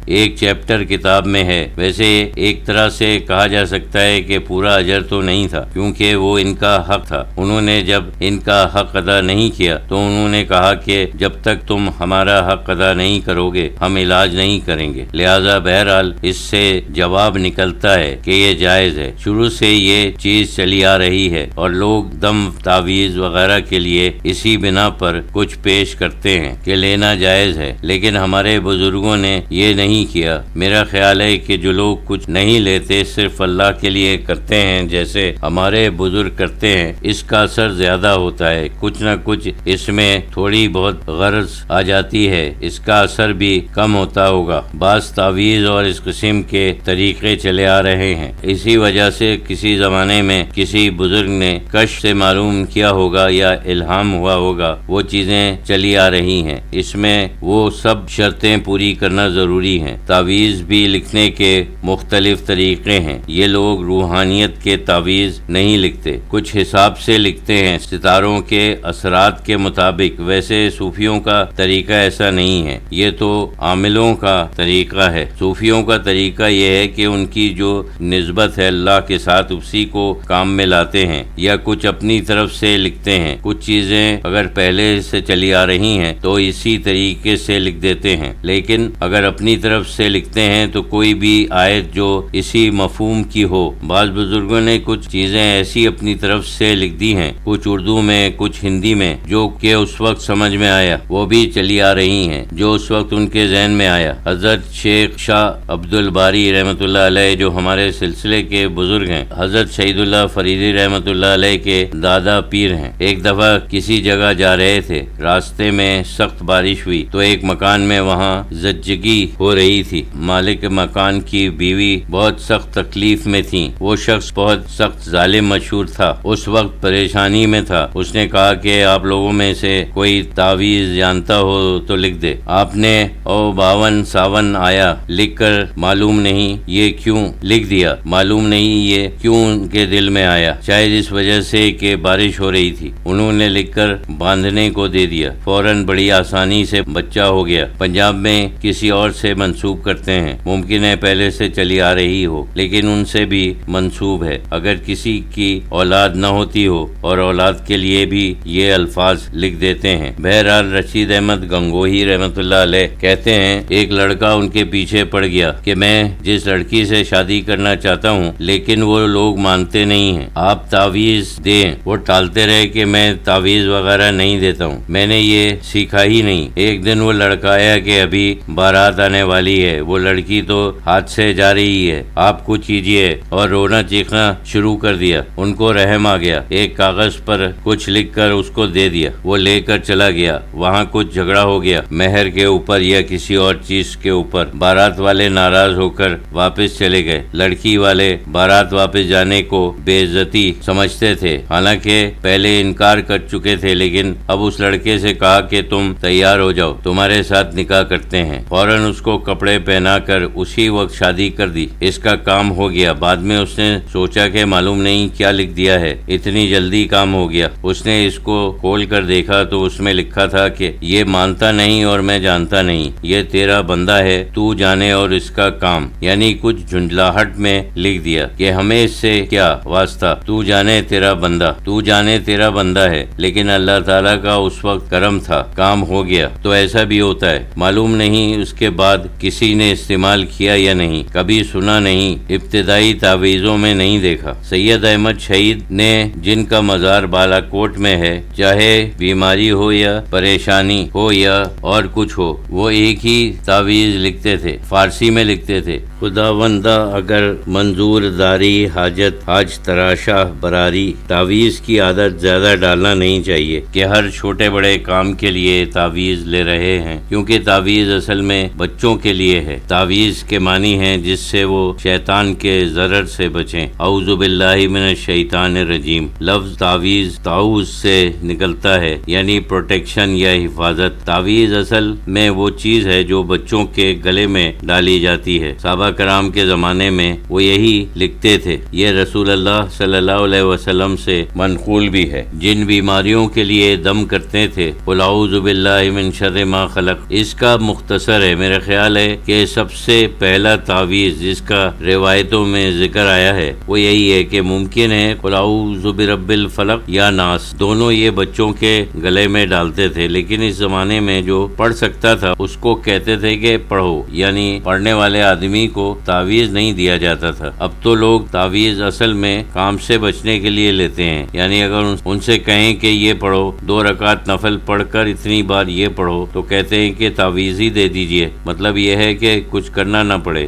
ایک چیپٹر کتاب میں ہے۔ ویسے ایک طرح سے کہا جا سکتا ہے کہ پورا اجر تو نہیں تھا، کیونکہ وہ ان کا حق تھا۔ انہوں نے جب ان کا حق ادا نہیں کیا تو انہوں نے کہا کہ جب تک تم ہمارا حق ادا نہیں کرو گے ہم علاج نہیں کریں گے۔ لہذا بہرحال اس سے جواب نکلتا ہے کہ یہ جائز ہے۔ شروع سے یہ چیز چلی آ رہی ہے اور لوگ دم، تعویذ وغیرہ کے لیے اسی بنا پر کچھ پیش کرتے ہیں کہ لینا جائز ہے، لیکن ہمارے بزرگوں نے یہ نہیں کیا۔ میرا خیال ہے کہ جو لوگ کچھ نہیں لیتے، صرف اللہ کے لیے کرتے ہیں جیسے ہمارے بزرگ کرتے ہیں، اس کا اثر زیادہ ہوتا ہے۔ کچھ نہ کچھ اس میں تھوڑی بہت غرض آ جاتی ہے، اس کا اثر بھی کم ہوتا ہوگا۔ بعض تعویذ اور اس قسم کے طریقے چلے آ رہے ہیں، اسی وجہ سے کسی زمانے میں کسی بزرگ نے کشف سے معلوم کیا ہوگا یا الہام ہوا ہوگا، وہ چیزیں چلی آ رہی ہیں۔ اس میں وہ سب شرطیں پوری کرنا ضروری ہیں۔ تعویذ بھی لکھنے کے مختلف طریقے ہیں۔ یہ لوگ روحانیت کے تعویذ نہیں لکھتے، کچھ حساب سے لکھتے ہیں، ستاروں کے اثرات کے مطابق۔ ویسے صوفیوں کا طریقہ ایسا نہیں ہے، یہ تو عاملوں کا طریقہ ہے۔ صوفیوں کا طریقہ یہ ہے کہ ان کی جو نسبت ہے اللہ کے ساتھ، اسی کو کام میں لاتے ہیں، یا کچھ اپنی طرف سے لکھتے ہیں۔ کچھ چیزیں اگر پہلے سے چلی آ رہی ہیں تو اسی طریقے سے لکھ دیتے ہیں، لیکن اگر اپنی طرف سے لکھتے ہیں تو کوئی بھی آیت جو اسی مفہوم کی ہو۔ بعض بزرگوں نے کچھ چیزیں ایسی اپنی طرف سے لکھ دی ہیں، کچھ اردو میں، کچھ ہندی میں، جو کہ اس وقت سمجھ میں آیا، وہ بھی چلی آ رہی ہیں جو اس وقت ان کے ذہن میں آیا۔ حضرت شیخ شاہ عبد الباری رحمۃ اللہ علیہ جو ہمارے سلسلے کے بزرگ ہیں، حضرت شہید اللہ فریدی رحمۃ اللہ علیہ کے دادا پیر ہیں، ایک دفعہ کسی جگہ جا رہے تھے، راستے میں سخت بارش ہوئی تو ایک مکان میں وہاں زچگی ہو رہی تھی۔ مالک مکان کی بیوی بہت سخت تکلیف میں تھی، وہ شخص بہت سخت ظالم مشہور تھا، اس وقت پریشانی میں تھا۔ اس نے کہا کہ آپ لوگوں میں سے کوئی تعویذ جانتا ہو تو لکھ دے۔ آپ نے او 52 ساون آیا لکھ کر معلوم نہیں یہ کیوں لکھ دیا، معلوم نہیں یہ کیوں ان کے دل میں آیا، شاید اس وجہ سے کہ بارش ہو رہی تھی۔ انہوں نے لکھ کر باندھنے کو دے دیا، فوراً بڑی آسانی سے بچہ ہو گیا۔ پنجاب میں کسی اور سے منسوب کرتے ہیں، ممکن ہے پہلے سے چلی آ رہی ہو، لیکن ان سے بھی منسوب ہے۔ اگر کسی کی اولاد نہ ہوتی ہو اور اولاد کے لیے بھی یہ الفاظ لکھ دیتے ہیں۔ بہرحال رشید احمد گنگوہی رحمۃ اللہ علیہ کہتے ہیں ایک لڑکا ان کے پیچھے پڑ گیا کہ میں جس لڑکی سے شادی کرنا چاہتا ہوں لیکن وہ لوگ مانتے نہیں ہیں، آپ تعویذ دیں۔ وہ ٹالتے رہے کہ میں تعویذ وغیرہ نہیں دیتا ہوں، میں نے یہ سیکھا ہی نہیں۔ ایک دن وہ لڑکا آیا کہ ابھی بارات آنے والی ہے، وہ لڑکی تو ہاتھ سے جا رہی ہے، آپ کچھ کیجیے، اور رونا چیخنا شروع کر دیا۔ ان کو رحم آ گیا، ایک کاغذ پر کچھ لکھ کر اس کو دے دیا، وہ لے کر چلا گیا۔ وہاں کچھ جھگڑا ہو گیا مہر کے اوپر یا کسی اور چیز کے اوپر، بارات والے ناراض ہو کر واپس چلے گئے۔ لڑکی والے بارات واپس جانے کو بے عزتی سمجھتے تھے، حالانکہ پہلے انکار کر چکے تھے، لیکن اب اس لڑکے سے کہا کہ تم تیار ہو جاؤ، تمہارے ساتھ نکاح کرتے ہیں۔ فوراً اس کو کپڑے پہنا کر اسی وقت شادی کر دی۔ اس کا کام ہو گیا۔ بعد میں اس نے سوچا کہ معلوم نہیں کیا لکھ دیا ہے، اتنی جلدی کام ہو گیا۔ اس نے اس کو کھول کر دیکھا تو اس میں لکھا تھا کہ یہ مانتا نہیں اور میں جانتا نہیں، یہ تیرا بندہ ہے، تو جانے اور اس کا کام، یعنی کچھ جھنجھلاہٹ میں لکھ دیا کہ ہمیں اس سے کیا واسطہ، تو جانے تیرا بندہ، تو جانے تیرا بندہ ہے۔ لیکن اللہ تعالیٰ کا اس وقت کرم تھا، کام ہو گیا۔ تو ایسا بھی ہوتا ہے، معلوم نہیں اس کے بعد کسی نے استعمال کیا یا نہیں، کبھی سنا نہیں، ابتدائی تعویذوں میں نہیں دیکھا۔ سید احمد شہید نے جن کا مزار بالا کوٹ میں ہے، چاہے بیماری ہو یا پریشانی ہو یا اور کچھ ہو، وہ ایک ہی تعویذ لکھتے تھے، فارسی میں لکھتے تھے۔ خداوندہ اگر منظور داری حاجت حاج تراشا براری۔ تعویذ کی عادت زیادہ ڈالنا نہیں چاہیے کہ ہر چھوٹے بڑے کام کے لیے تعویذ لے رہے ہیں، کیونکہ تعویذ اصل میں بچوں کے لیے ہے۔ تعویذ کے معنی ہیں جس سے وہ شیطان کے ضرر سے بچیں۔ اعوذ باللہ من الشیطان الرجیم۔ لفظ تعویذ تعوذ سے نکلتا ہے، یعنی پروٹیکشن یا حفاظت۔ تعویذ اصل میں وہ چیز ہے جو بچوں کے گلے میں ڈالی جاتی ہے۔ صحابہ صحابہ کرام کے زمانے میں وہ یہی لکھتے تھے۔ یہ رسول اللہ صلی اللہ علیہ وسلم سے منقول بھی ہے۔ جن بیماریوں کے لیے دم کرتے تھے، قل اعوذ باللہ من شر ما خلق، اس کا مختصر ہے۔ میرا خیال ہے کہ سب سے پہلا تعویذ جس کا روایتوں میں ذکر آیا ہے وہ یہی ہے کہ ممکن ہے قل اعوذ برب الفلق یا ناس، دونوں یہ بچوں کے گلے میں ڈالتے تھے، لیکن اس زمانے میں جو پڑھ سکتا تھا اس کو کہتے تھے کہ پڑھو، یعنی پڑھنے والے آدمی کو تعویذ نہیں دیا جاتا تھا۔ اب تو لوگ تعویذ اصل میں کام سے بچنے کے لیے لیتے ہیں، یعنی اگر ان سے کہیں کہ یہ پڑھو، 2 رکعت نفل پڑھ کر اتنی بار یہ پڑھو، تو کہتے ہیں کہ تعویذ ہی دے دیجئے، مطلب یہ ہے کہ کچھ کرنا نہ پڑے۔